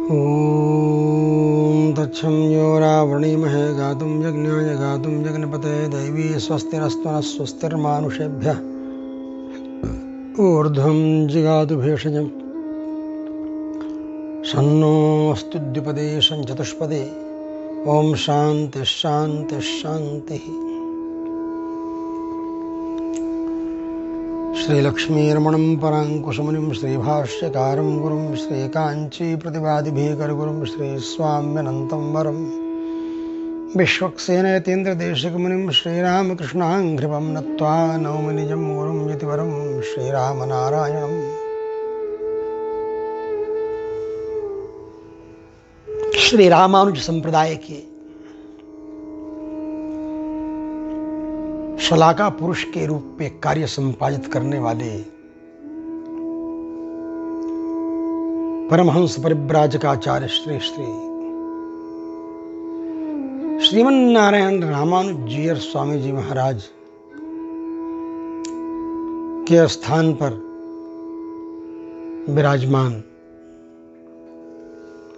ॐ तच्छं यो रावणीमहे गातुं यज्ञाय गातुं यज्ञपते दैवी स्वस्तिरस्तु नः स्वस्तिर्मानुषेभ्यः ऊर्ध्वं जिगातु भेषजं शन्नोऽस्तु द्विपदे शञ्चतुष्पदे ॐ शान्तिः शान्तिः शान्तिः। श्रीलक्ष्मीरमणं पराङ्कुशमुनिं श्रीभाष्यकारं गुरुं श्रीकाञ्चीप्रतिपादिभीकरगुरुं श्रीस्वाम्यनन्तं वरं विश्वक्सेनेतीन्द्रदेशिकमुनिं श्रीरामकृष्णाङ्घ्रिपं नत्वा नौमि निजं गुरुं यतिवरं श्रीरामनारायणम्। श्री रामानुज संप्रदाय के शलाका पुरुष के रूप में कार्य संपादित करने वाले परमहंस परिव्राजकाचार्य श्री श्री श्रीमन्नारायण रामानुज जीयर स्वामी जी महाराज के स्थान पर विराजमान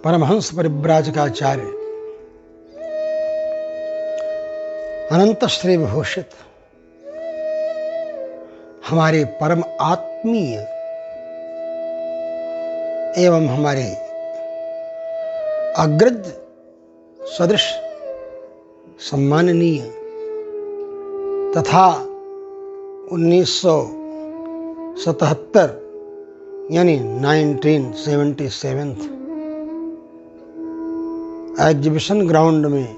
परमहंस परिव्राजकाचार्य अनंत श्री विभूषित हमारे परम आत्मीय एवं हमारे अग्रज सदृश सम्माननीय तथा 1977 यानी 1977 एग्जीबिशन ग्राउंड में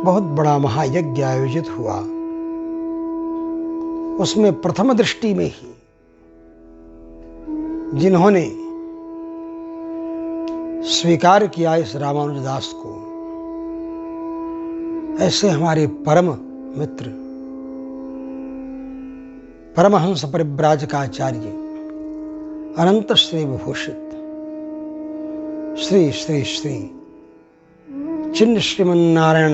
बहुत बड़ा महायज्ञ आयोजित हुआ। उसमें प्रथम दृष्टि में ही जिन्होंने स्वीकार किया इस रामानुजदास को, ऐसे हमारे परम मित्र परमहंस परिव्राजकाचार्य अनंत श्री विभूषित श्री श्री श्री चिन्ह श्रीमन्नारायण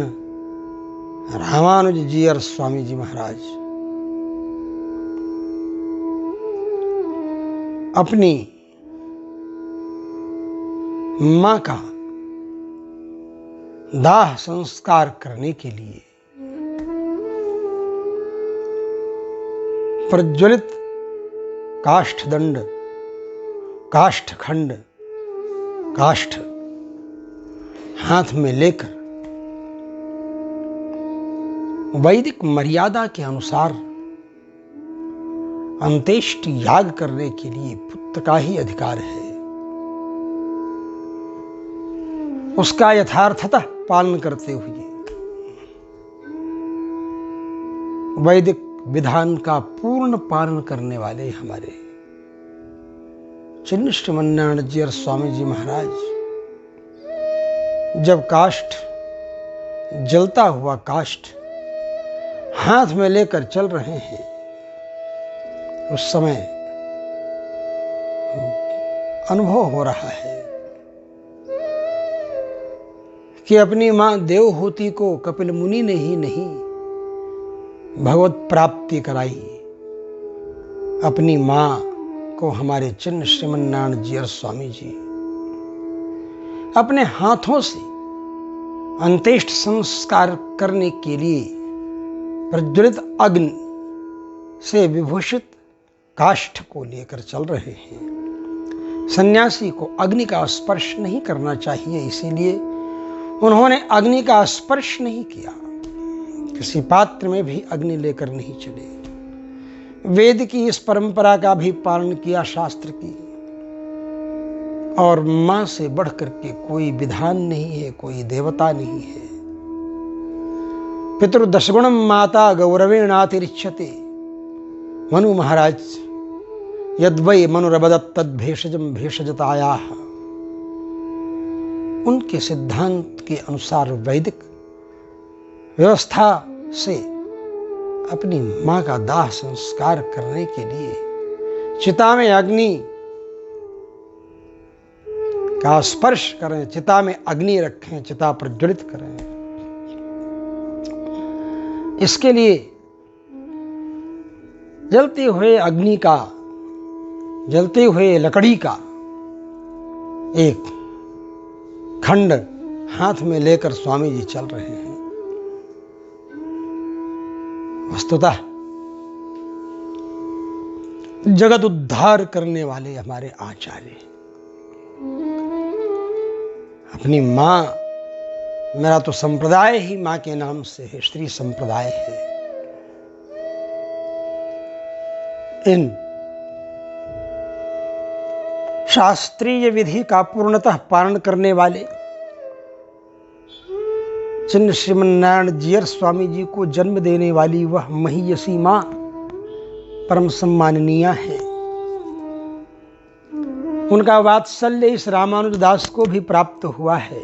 रामानुज जीयर स्वामी जी महाराज अपनी मां का दाह संस्कार करने के लिए प्रज्वलित काष्ठदंड, काष्ठखंड, काष्ठ हाथ में लेकर वैदिक मर्यादा के अनुसार अंत्येष्टि याग करने के लिए पुत्र का ही अधिकार है, उसका यथार्थतः पालन करते हुए वैदिक विधान का पूर्ण पालन करने वाले हमारे चिन्ह श्रीमन्नारायण जीयर स्वामी जी महाराज जब काष्ठ, जलता हुआ काष्ठ हाथ में लेकर चल रहे हैं, उस समय अनुभव हो रहा है कि अपनी मां देवहूति को कपिल मुनि ने ही नहीं भगवत प्राप्ति कराई, अपनी मां को हमारे चिन्ह श्रीमन्नारायण जीयर स्वामी जी अपने हाथों से अंत्येष्ट संस्कार करने के लिए प्रज्वलित अग्नि से विभूषित काष्ठ को लेकर चल रहे हैं। सन्यासी को अग्नि का स्पर्श नहीं करना चाहिए, इसीलिए उन्होंने अग्नि का स्पर्श नहीं किया, किसी पात्र में भी अग्नि लेकर नहीं चले। वेद की इस परंपरा का भी पालन किया, शास्त्र की, और मां से बढ़कर के कोई विधान नहीं है, कोई देवता नहीं है। पितृदशगुणम माता गौरवेणातिरिच्यते, मनु महाराज यद्वै मनुरबदत् तद्भेषजं भेषजतायाः, उनके सिद्धांत के अनुसार वैदिक व्यवस्था से अपनी मां का दाह संस्कार करने के लिए चिता में अग्नि का स्पर्श करें, चिता में अग्नि रखें, चिता प्रज्वलित करें। इसके लिए जलते हुए अग्नि का, जलते हुए लकड़ी का एक खंड हाथ में लेकर स्वामी जी चल रहे हैं। वस्तुतः जगत उद्धार करने वाले हमारे आचार्य, अपनी मां, मेरा तो संप्रदाय ही मां के नाम से है, श्री संप्रदाय है। इन शास्त्रीय विधि का पूर्णतः पालन करने वाले चिन्ह श्रीमन्नारायण जीयर स्वामी जी को जन्म देने वाली वह महियसी मां परम सम्माननीय है। उनका वात्सल्य इस रामानुजदास को भी प्राप्त हुआ है।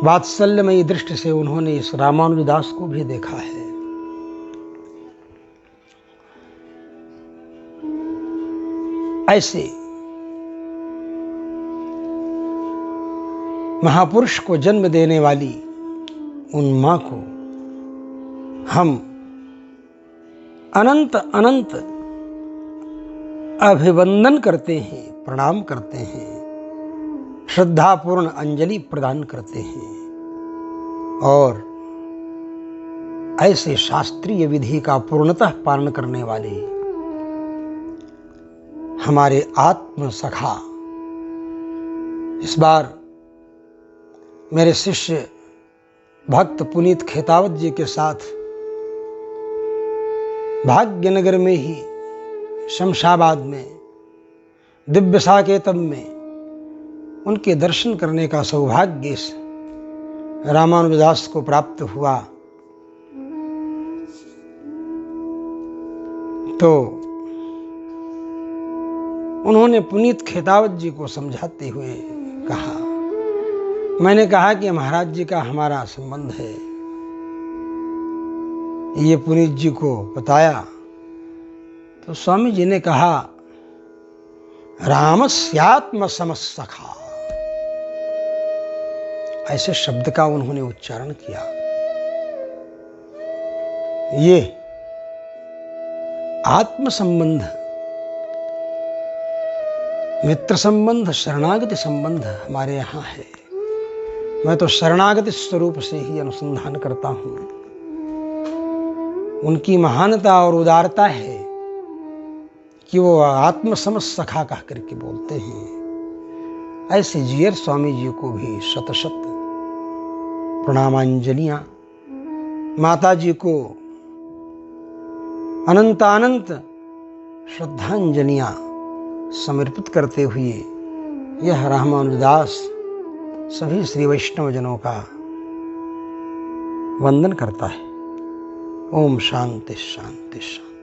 वात्सल्यमयी दृष्टि से उन्होंने इस रामानुजदास को भी देखा है। ऐसे महापुरुष को जन्म देने वाली उन मां को हम अनंत अनंत अभिवंदन करते हैं, प्रणाम करते हैं, श्रद्धापूर्ण अंजलि प्रदान करते हैं और ऐसे शास्त्रीय विधि का पूर्णतः पालन करने वाले हमारे आत्म सखा, इस बार मेरे शिष्य भक्त पुनीत खेतावत जी के साथ भाग्यनगर में ही शमशाबाद में दिव्य साकेतम में उनके दर्शन करने का सौभाग्य इस रामानुजदास को प्राप्त हुआ। तो उन्होंने पुनीत खेतावत जी को समझाते हुए कहा, मैंने कहा कि महाराज जी का हमारा संबंध है, ये पुनीत जी को बताया तो स्वामी जी ने कहा, रामस्यात्म समसखा, ऐसे शब्द का उन्होंने उच्चारण किया। ये आत्म संबंध, मित्र संबंध, शरणागति संबंध हमारे यहाँ है। मैं तो शरणागति स्वरूप से ही अनुसंधान करता हूं। उनकी महानता और उदारता है कि वो आत्म समसखा कह करके बोलते हैं। ऐसे जीयर स्वामी जी को भी शत शत प्रणामांजलियां, माता जी को अनंत अनंत श्रद्धांजलियां समर्पित करते हुए यह रामानुजदास सभी श्री वैष्णव जनों का वंदन करता है। ओम शांति शांति शांति।